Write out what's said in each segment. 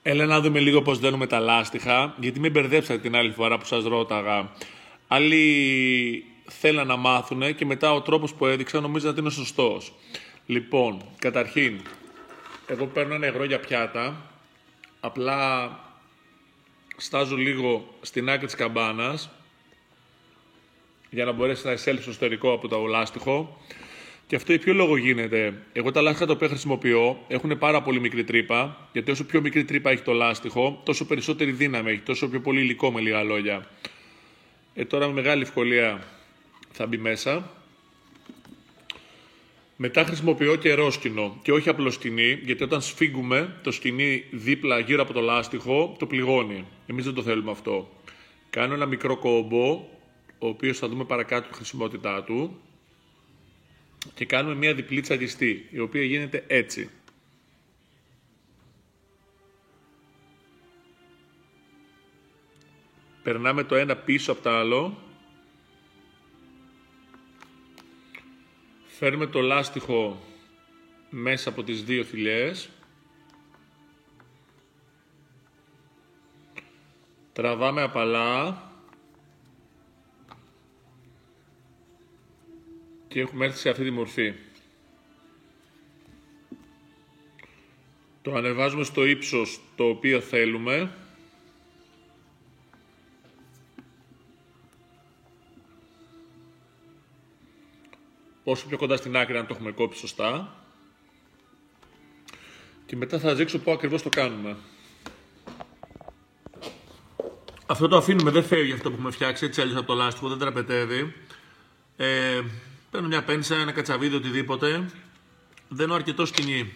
Έλα να δούμε λίγο πώς δένουμε τα λάστιχα, γιατί με μπερδέψατε την άλλη φορά που σας ρώταγα. Άλλοι θέλαν να μάθουν και μετά ο τρόπος που έδειξα νομίζω ότι είναι σωστός. Λοιπόν, καταρχήν, εγώ παίρνω ένα υγρό για πιάτα, απλά στάζω λίγο στην άκρη της καμπάνας για να μπορέσει να εισέλθει στο εσωτερικό από το λάστιχο. Και αυτό για ποιο λόγο γίνεται? Εγώ τα λάστιχα τα οποία χρησιμοποιώ έχουν πάρα πολύ μικρή τρύπα, γιατί όσο πιο μικρή τρύπα έχει το λάστιχο, τόσο περισσότερη δύναμη έχει, τόσο πιο πολύ υλικό, με λίγα λόγια. Τώρα με μεγάλη ευκολία θα μπει μέσα. Μετά χρησιμοποιώ καιρό σκηνό και όχι απλό σκηνή, γιατί όταν σφίγγουμε το σκηνή δίπλα γύρω από το λάστιχο το πληγώνει. Εμείς δεν το θέλουμε αυτό. Κάνω ένα μικρό κόμπο, ο οποίος θα δούμε παρακάτω τη χρησιμότητά του, και κάνουμε μια διπλή τσαγιστή, η οποία γίνεται έτσι. Περνάμε το ένα πίσω από το άλλο. Φέρνουμε το λάστιχο μέσα από τις δύο θηλιές. Τραβάμε απαλά. Και έχουμε έρθει σε αυτή τη μορφή. Το ανεβάζουμε στο ύψος το οποίο θέλουμε. Όσο πιο κοντά στην άκρη, αν το έχουμε κόψει σωστά. Και μετά θα σας δείξω πού ακριβώς το κάνουμε. Αυτό το αφήνουμε, δεν φεύγει αυτό που έχουμε φτιάξει, έτσι αλλιώς από το λάστιχο, δεν τραπετεύει. Παίρνω μια πένσα, ένα κατσαβίδι, οτιδήποτε. Δένω αρκετό σκηνή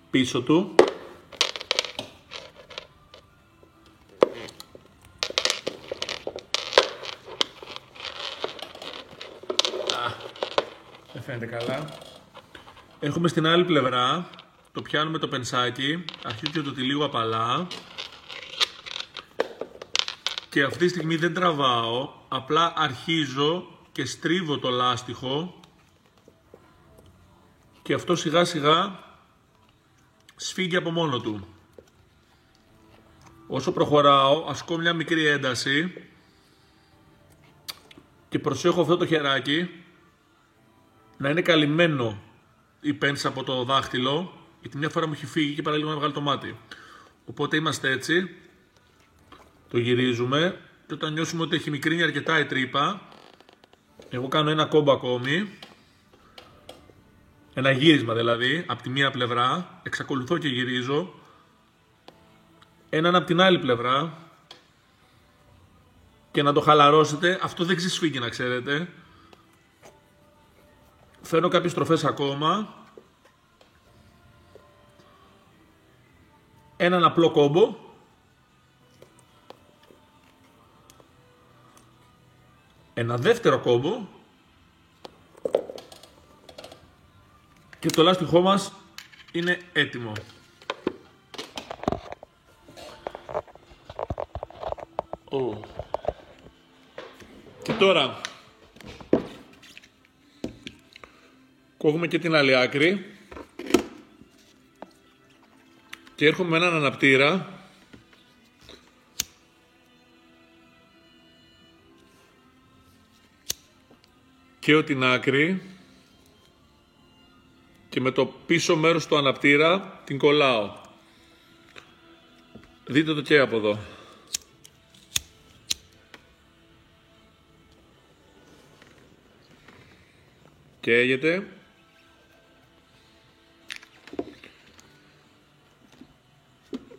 πίσω του. Δεν φαίνεται καλά. Έρχομαι στην άλλη πλευρά, το πιάνουμε το πενσάκι, αρχίζω και το τυλίγω απαλά. Και αυτή τη στιγμή δεν τραβάω, απλά αρχίζω και στρίβω το λάστιχο και αυτό σιγά σιγά σφίγγει από μόνο του. Όσο προχωράω ασκώ μια μικρή ένταση και προσέχω αυτό το χεράκι να είναι καλυμμένο η πένσα από το δάχτυλο, γιατί μια φορά μου έχει φύγει και παραλίγο να βγάλει το μάτι. Οπότε είμαστε έτσι, το γυρίζουμε και όταν νιώσουμε ότι έχει μικρύνει αρκετά η τρύπα, εγώ κάνω ένα κόμπο ακόμη, ένα γύρισμα δηλαδή, από τη μία πλευρά, εξακολουθώ και γυρίζω, έναν από την άλλη πλευρά, και να το χαλαρώσετε, αυτό δεν ξεσφίγγει να ξέρετε. Φέρνω κάποιες στροφές ακόμα, έναν απλό κόμπο, ένα δεύτερο κόμπο και το λάστιχό μας είναι έτοιμο. Και τώρα κόβουμε και την άλλη άκρη και έρχομαι με έναν αναπτήρα και την άκρη και με το πίσω μέρος του αναπτήρα την κολλάω. Δείτε το και από εδώ. Καίγεται.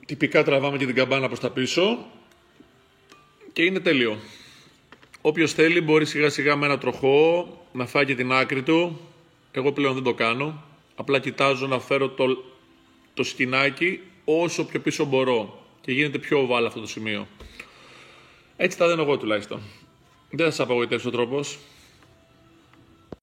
Τυπικά τραβάμε και την καμπάνα προς τα πίσω και είναι τέλειο. Όποιος θέλει μπορεί σιγά σιγά με ένα τροχό να φάει και την άκρη του. Εγώ πλέον δεν το κάνω. Απλά κοιτάζω να φέρω το σκηνάκι όσο πιο πίσω μπορώ και γίνεται πιο οβάλα αυτό το σημείο. Έτσι τα δένω εγώ τουλάχιστον. Δεν θα σας απογοητεύσει ο τρόπος.